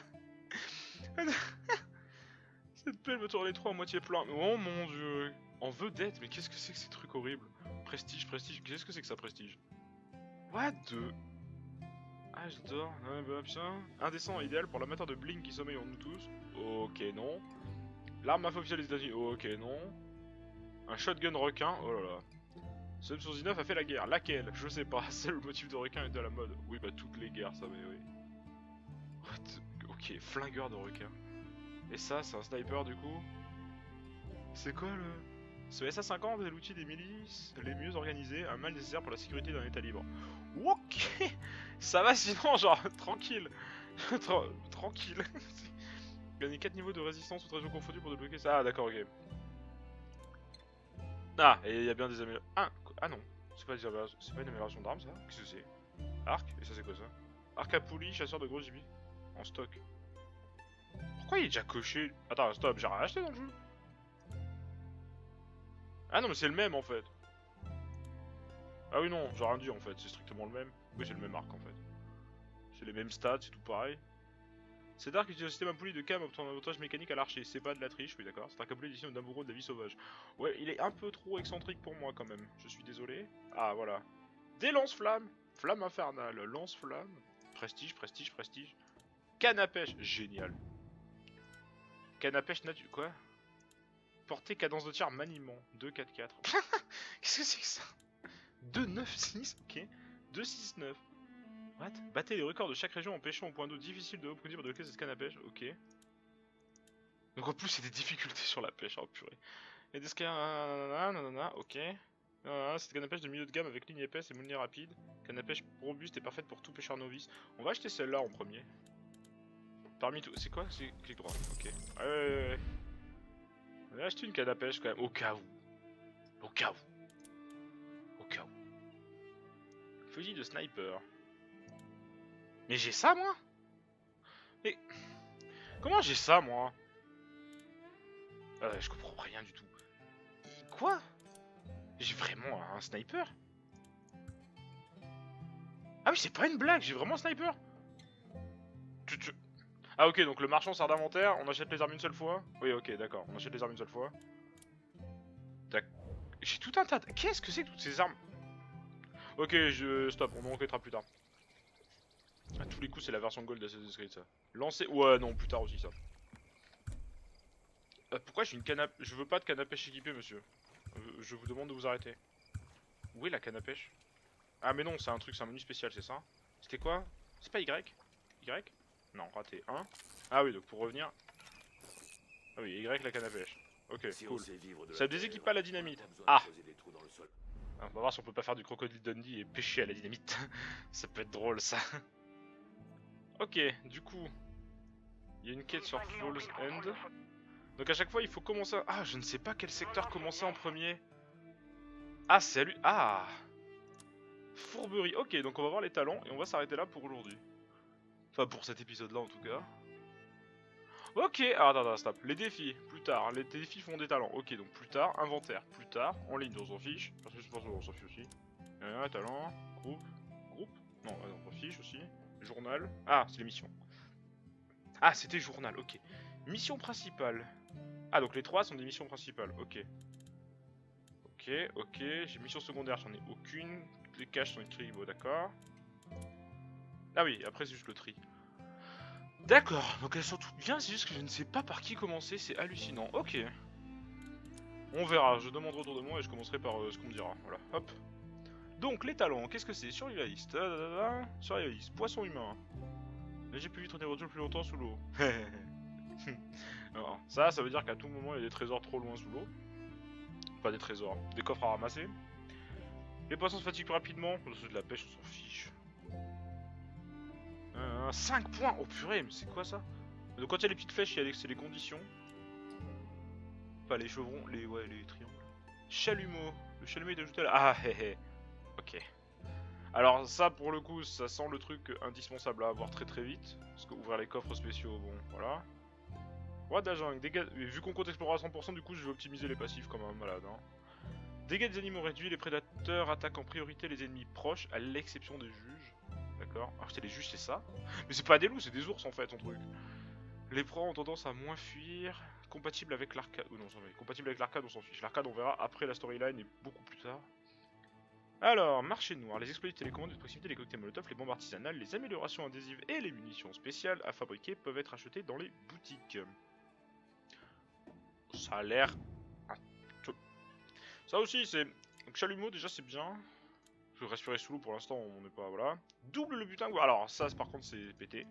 Cette pelle me tourne les trois à moitié plein. Oh mon dieu. En vedette, mais qu'est-ce que c'est que ces trucs horribles? Prestige. Qu'est-ce que c'est que ça, prestige? What the... Ah, j'adore. Putain. Indécent, idéal pour l'amateur de bling qui sommeille en nous tous. Ok, non. L'arme officielle des États-Unis. Ok, non. Un shotgun requin. Oh là là. Sub 19 a fait la guerre. Laquelle? Je sais pas. C'est le motif de requin est à la mode. Oui, bah toutes les guerres, ça, mais oui. What? Ok, flingueur de requin. Et ça, c'est un sniper du coup. C'est quoi le... Ce SA-50 est l'outil des milices les mieux organisés, un mal nécessaire pour la sécurité d'un état libre. Ok. Ça va sinon, genre, tranquille. Tranquille. Gagner 4 niveaux de résistance ou réseau confondu pour débloquer ça. Ah d'accord, ok. Ah, et il y a bien des améliorations. Ah non, c'est pas une amélioration d'armes ça. Qu'est-ce que c'est? Arc? Et ça c'est quoi ça? Arc à poulie, chasseur de gros gibier. En stock. Pourquoi il est déjà coché? Attends, stop, j'ai rien acheté dans le jeu. Ah non mais c'est le même en fait. Ah oui non, j'ai rien dit en fait, c'est strictement le même. Oui c'est le même arc en fait. C'est les mêmes stats, c'est tout pareil. Cet arc utilise un système à poulie de cam obtenant un avantage mécanique à l'archer. C'est pas de la triche, oui d'accord. C'est un poulie d'édition d'amoureux de la vie sauvage. Ouais, il est un peu trop excentrique pour moi quand même. Je suis désolé. Ah voilà. Des lance-flammes. Flamme infernale. Lance-flamme. Prestige. Canne à pêche. Génial. Canne à pêche nature. Quoi? Portée cadence de tir maniement. 2, 4, 4. Qu'est-ce que c'est que ça? 2, 9, 6. Ok. 2, 6, 9. What? Battez les records de chaque région en pêchant au point d'eau difficile de haut produit pour débloquer cette canne à pêche. Ok. Donc en plus c'est des difficultés sur la pêche, oh purée. Et des nanana, ok. Cette canne à pêche de milieu de gamme avec ligne épaisse et moulinet rapide. Canne à pêche robuste et parfaite pour tout pêcheur novice. On va acheter celle-là en premier. Parmi tout. C'est quoi? C'est clic droit. Ok. Ouais. On va acheter une canne à pêche quand même. Au cas où. Au cas où. Fusil de sniper. Mais j'ai ça, moi? Mais... Comment j'ai ça, moi? Je comprends rien du tout. Quoi? J'ai vraiment un sniper? Ah oui, c'est pas une blague, j'ai vraiment un sniper. Ah ok, donc le marchand sert d'inventaire, on achète les armes une seule fois. Oui, ok, d'accord, on achète les armes une seule fois. J'ai tout un tas de... Qu'est-ce que c'est que toutes ces armes? Ok, stop, on en enquêtera plus tard. À tous les coups, c'est la version gold d'Assassin's Creed, ça. Lancer... Ouais, non, plus tard aussi, ça. Pourquoi j'ai une canne à... Je veux pas de canne à pêche équipée, monsieur. Je vous demande de vous arrêter. Où est la canne à pêche? Ah mais non, c'est un truc, c'est un menu spécial, c'est ça? C'était quoi? C'est pas Y? Y? Non, raté. 1. Ah oui, donc pour revenir... Ah oui, Y la canne à pêche. Ok, cool. Ça déséquipe pas la dynamite. Ah! On va voir si on peut pas faire du crocodile Dundee et pêcher à la dynamite. Ça peut être drôle, ça. Ok, du coup... Il y a une quête sur Falls End. Donc à chaque fois, il faut commencer... Ah, je ne sais pas quel secteur commencer en premier. Ah, salut. Ah, fourberie. Ok, donc on va voir les talents et on va s'arrêter là pour aujourd'hui. Enfin, pour cet épisode-là, en tout cas. Ok, alors attends, stop. Les défis, plus tard. Les défis font des talents. Ok, donc plus tard. Inventaire, plus tard. En ligne, on s'en fiche. Parce que je pense qu'on s'en fiche aussi. Talent, groupe. Non, on s'en fiche aussi. Journal. Ah, c'est les missions. Ah, c'était journal, ok. Mission principale. Ah, donc les 3 sont des missions principales, ok. Ok, j'ai mission secondaire, j'en ai aucune. Les caches sont écrits, bon d'accord. Ah oui, après c'est juste le tri. D'accord, donc elles sont toutes bien, c'est juste que je ne sais pas par qui commencer, c'est hallucinant. Ok. On verra, je demanderai autour de moi et je commencerai par ce qu'on me dira. Voilà, hop. Donc les talents, qu'est-ce que c'est? Survivaliste, survivaliste, poisson humain. Mais j'ai plus vite, on est retour plus longtemps sous l'eau. Alors, ça veut dire qu'à tout moment il y a des trésors trop loin sous l'eau. Pas des trésors, des coffres à ramasser. Les poissons se fatiguent plus rapidement. C'est de la pêche, on s'en fiche. 5 points. Oh purée, mais c'est quoi ça? Donc quand il y a les petites flèches, c'est les conditions. Pas les chevrons, les triangles. Chalumeau. Le chalumeau est ajouté à la... Ah hé hé. Ok. Alors ça pour le coup, ça sent le truc indispensable à avoir très très vite. Parce que ouvrir les coffres spéciaux, bon voilà. Roi de la jungle, dégâts... Vu qu'on compte explorer à 100%, du coup je vais optimiser les passifs comme un malade. Hein. Dégâts des animaux réduits, les prédateurs attaquent en priorité les ennemis proches, à l'exception des juges. D'accord. Ah putain, les juges c'est ça? Mais c'est pas des loups, c'est des ours en fait, ton truc. Les proies ont tendance à moins fuir. Compatible avec l'arcade. Oh non, compatible avec l'arcade, on s'en fiche. L'arcade, on verra après la storyline et beaucoup plus tard. Alors, marché noir, les explosifs télécommandés de proximité, les cocktails molotov, les bombes artisanales, les améliorations adhésives et les munitions spéciales à fabriquer peuvent être achetées dans les boutiques. Ça a l'air... Ça aussi, c'est... Donc chalumeau, déjà, c'est bien. Je vais respirer sous l'eau pour l'instant, on n'est pas... Voilà. Double le butin... Alors, ça, par contre, c'est pété.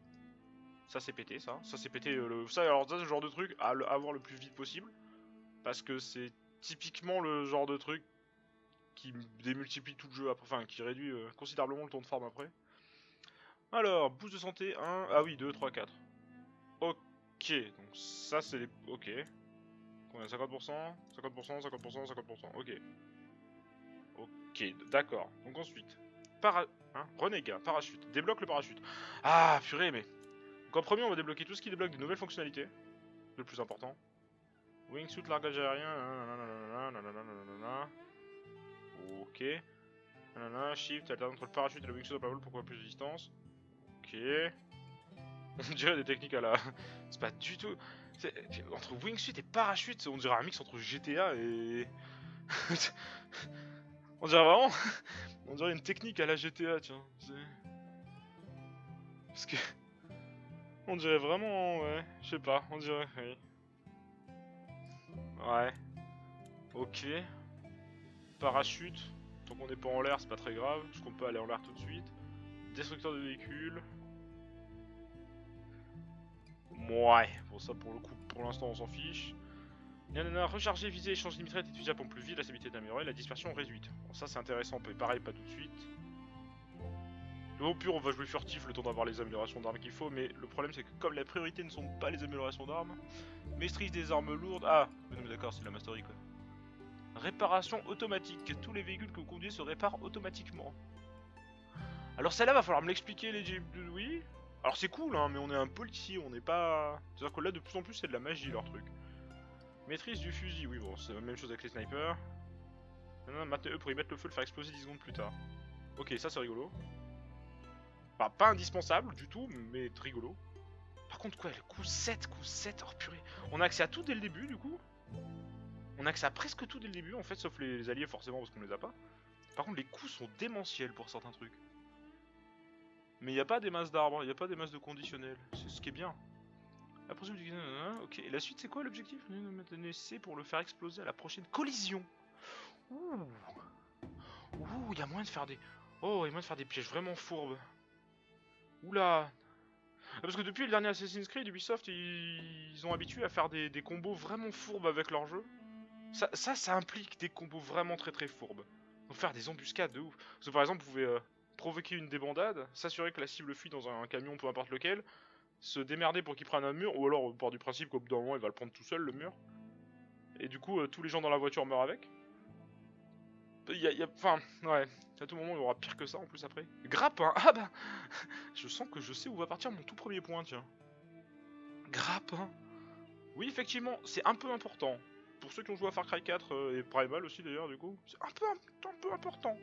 Ça, c'est pété, ça. Ça, c'est pété... Ça, alors, ça, c'est le genre de truc à avoir le plus vite possible. Parce que c'est typiquement le genre de truc qui démultiplie tout le jeu après. Enfin, qui réduit considérablement le temps de farm après. Alors, boost de santé, 1... Ah oui, 2, 3, 4. Ok, donc ça, c'est les... Ok. Combien? 50%, 50%, 50%, 50%, ok. Ok, d'accord. Donc ensuite, renégat, parachute, débloque le parachute. Ah, purée, mais... Donc en premier, on va débloquer tout ce qui débloque de nouvelles fonctionnalités. Le plus important. Wingsuit, largage aérien, ok. Shift, alterne entre le parachute et le wingsuit en vol pour plus de distance. Ok. On dirait des techniques à la... C'est pas du tout... Entre wingsuit et parachute, on dirait un mix entre GTA et... On dirait vraiment... On dirait une technique à la GTA, tiens. Parce que... On dirait vraiment... Ouais, je sais pas, on dirait... Oui. Ouais. Ok. Parachute. Tant qu'on n'est pas en l'air, c'est pas très grave. Parce qu'on peut aller en l'air tout de suite. Destructeur de véhicules. Ouais, bon ça pour le coup, pour l'instant on s'en fiche. Nanana, recharger, viser, échange limité est utilisable en plus vite, la stabilité est améliorée, la dispersion réduite. Bon ça c'est intéressant, mais pareil pas tout de suite. Au pur on va jouer furtif le temps d'avoir les améliorations d'armes qu'il faut, mais le problème c'est que comme la priorité ne sont pas les améliorations d'armes, maîtrise des armes lourdes, ah, non mais d'accord c'est de la mastery quoi. Réparation automatique, tous les véhicules que vous conduisez se réparent automatiquement. Alors celle-là va falloir me l'expliquer, oui. Alors c'est cool, hein, mais on est un policier, on n'est pas... C'est-à-dire que là, de plus en plus, c'est de la magie, leur truc. Maîtrise du fusil, oui, bon, c'est la même chose avec les snipers. Non, maintenez-eux pour y mettre le feu, le faire exploser 10 secondes plus tard. Ok, ça c'est rigolo. Enfin, pas indispensable du tout, mais rigolo. Par contre, quoi, le coup 7, oh purée. On a accès à tout dès le début, du coup. On a accès à presque tout dès le début, en fait, sauf les alliés, forcément, parce qu'on les a pas. Par contre, les coups sont démentiels pour certains trucs. Mais il n'y a pas des masses d'arbres, il n'y a pas des masses de conditionnels. C'est ce qui est bien. La prochaine... Ok, et la suite, c'est quoi l'objectif? Mettre un essai pour le faire exploser à la prochaine collision. Ouh, il y a moyen de faire des... Oh, il y a moyen de faire des pièges vraiment fourbes. Oula. Parce que depuis le dernier Assassin's Creed, Ubisoft, ils ont habitué à faire des combos vraiment fourbes avec leur jeu. Ça implique des combos vraiment très fourbes. Donc faire des embuscades de ouf. Parce que par exemple, vous pouvez provoquer une débandade, s'assurer que la cible fuit dans un camion, peu importe lequel, se démerder pour qu'il prenne un mur, ou alors part du principe qu'au bout d'un moment, il va le prendre tout seul, le mur. Et du coup, tous les gens dans la voiture meurent avec. Enfin, ouais, à tout moment, il y aura pire que ça en plus après. Grappin, ah bah je sens que je sais où va partir mon tout premier point, tiens. Grappin. Oui, effectivement, c'est un peu important. Pour ceux qui ont joué à Far Cry 4 et Primal aussi d'ailleurs, du coup, c'est un peu important.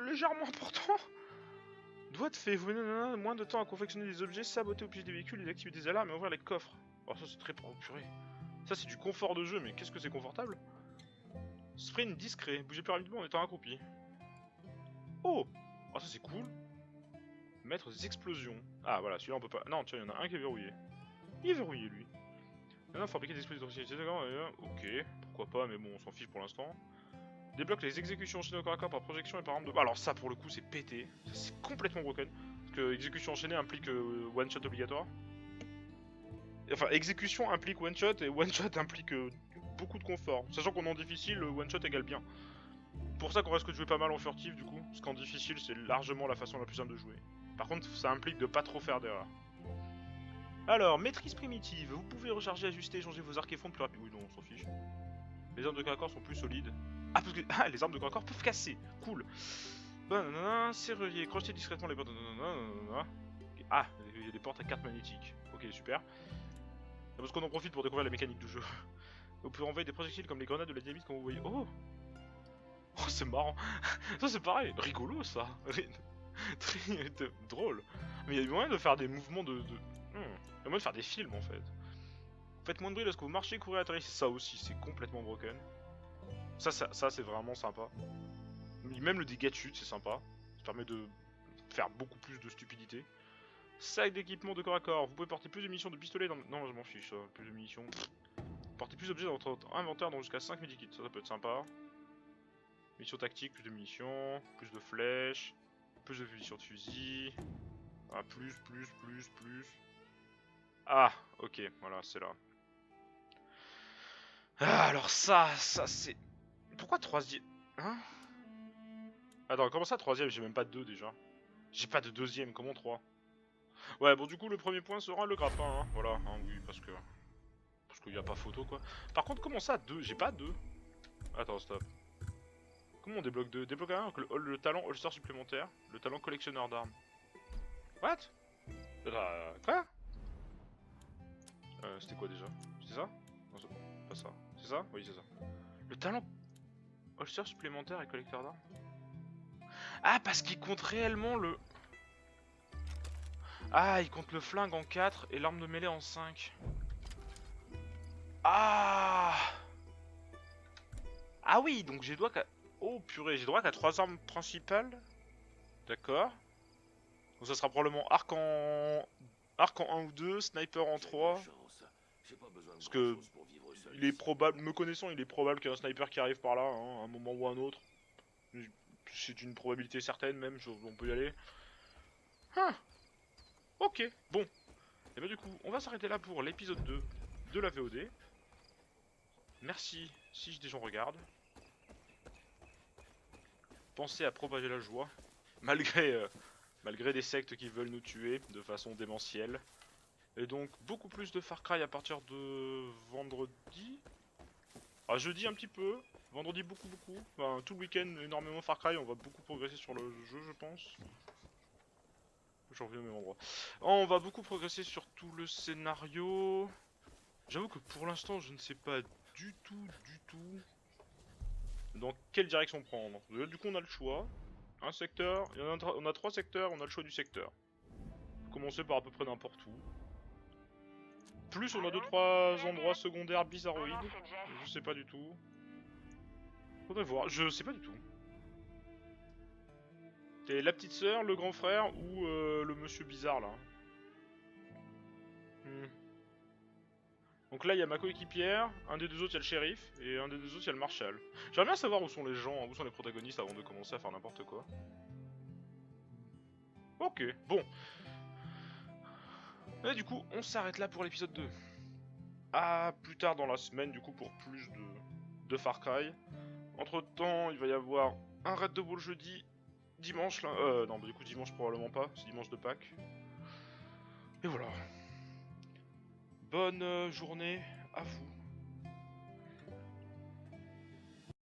Légèrement important. Doigt de fait, vous menez moins de temps à confectionner des objets, saboter au piège des véhicules, désactiver des alarmes et ouvrir les coffres. Oh, ça c'est très purée. Ça c'est du confort de jeu, mais qu'est-ce que c'est confortable? Sprint discret, bougez plus rapidement en étant accroupi. Oh, oh ça c'est cool. Mettre des explosions. Ah voilà, celui-là on peut pas... Non, tiens, il y en a un qui est verrouillé. Il est verrouillé lui. Maintenant, fabriquer des explosifs d'accord, ok, pourquoi pas, mais bon, on s'en fiche pour l'instant. Débloque les exécutions enchaînées au corps à corps par projection et par arme de... Alors ça, pour le coup, c'est pété. C'est complètement broken. Parce que exécution enchaînée implique one-shot obligatoire. Enfin, exécution implique one-shot et one-shot implique beaucoup de confort. Sachant qu'on est en difficile, one-shot égale bien. Pour ça qu'on risque de jouer pas mal en furtif, du coup. Parce qu'en difficile, c'est largement la façon la plus simple de jouer. Par contre, ça implique de pas trop faire d'erreurs. Alors, maîtrise primitive. Vous pouvez recharger, ajuster, échanger vos arcs et fonds plus rapide. Oui, non, on s'en fiche. Les armes de corps à corps sont plus solides. Ah, parce que les armes de corps à corps peuvent casser. Cool. Serrurier, crochetez discrètement les portes. Ah, il y a des portes à cartes magnétiques. Ok, super. Parce qu'on en profite pour découvrir la mécanique du jeu. Vous pouvez envoyer des projectiles comme les grenades de la dynamite comme vous voyez. Oh, oh c'est marrant. Ça c'est pareil. Rigolo ça. Très drôle. Mais il y a moyen de faire des mouvements de... Il y a moyen de faire des films en fait. Faites moins de bruit lorsque vous marchez, courez, atterrissez. Ça aussi c'est complètement broken. Ça c'est vraiment sympa. Même le dégât de chute c'est sympa. Ça permet de faire beaucoup plus de stupidité. Sac d'équipement de corps à corps. Vous pouvez porter plus de munitions de pistolet dans... Non, je m'en fiche ça. Plus de munitions. Portez plus d'objets dans votre inventaire dans jusqu'à 5 medikits. Ça peut être sympa. Munitions tactiques, plus de munitions. Plus de flèches. Plus de munitions de fusil. Ah, plus. Ah, ok. Voilà, c'est là. Ah, alors ça c'est... Pourquoi troisième? Hein? Attends, comment ça troisième? J'ai même pas de 2 déjà. J'ai pas de deuxième, comment 3? Ouais, bon du coup le premier point sera le grappin, hein. Voilà, hein, oui, parce qu'il y a pas photo quoi. Par contre, comment ça 2? J'ai pas 2. Attends, stop. Comment on débloque 2? Débloque un, le talent holster supplémentaire, le talent collectionneur d'armes. What? Quoi? C'était quoi déjà? C'était ça? Non, c'est pas ça. C'est ça? Oui, c'est ça. Le talent holster supplémentaire et collecteur d'armes. Ah, parce qu'il compte réellement le... Ah, il compte le flingue en 4 et l'arme de mêlée en 5. Ah! Ah oui, donc j'ai droit qu'à... Oh purée, j'ai droit qu'à 3 armes principales. D'accord. Donc ça sera probablement arc en 1 ou 2, sniper en 3. Parce que... Il est probable, me connaissant, il est probable qu'il y ait un sniper qui arrive par là, hein, à un moment ou à un autre. C'est une probabilité certaine même, on peut y aller. Hein. Ok, bon. Et bah du coup, on va s'arrêter là pour l'épisode 2 de la VOD. Merci si des gens regardent. Pensez à propager la joie, malgré des sectes qui veulent nous tuer de façon démentielle. Et donc, beaucoup plus de Far Cry à partir de vendredi. Ah, jeudi un petit peu. Vendredi beaucoup. Enfin tout le week-end énormément Far Cry, on va beaucoup progresser sur le jeu je pense. J'en reviens au même endroit. On va beaucoup progresser sur tout le scénario. J'avoue que pour l'instant je ne sais pas du tout dans quelle direction prendre. Du coup on a le choix. Un secteur, on a 3 secteurs, on a le choix du secteur. Commencer par à peu près n'importe où. Plus on a 2-3 endroits secondaires bizarroïdes. Je sais pas du tout. Faudrait voir, je sais pas du tout. T'es la petite sœur, le grand frère ou le monsieur bizarre là. Donc là il y a ma coéquipière, un des 2 autres il y a le shérif et un des 2 autres il y a le marshal. J'aimerais bien savoir où sont les gens, où sont les protagonistes avant de commencer à faire n'importe quoi. Ok, bon. Et du coup on s'arrête là pour l'épisode 2. À plus tard dans la semaine du coup pour plus de Far Cry. Entre temps il va y avoir un raid de ball jeudi. Dimanche là, non bah du coup dimanche probablement pas, c'est dimanche de Pâques. Et voilà. Bonne journée à vous.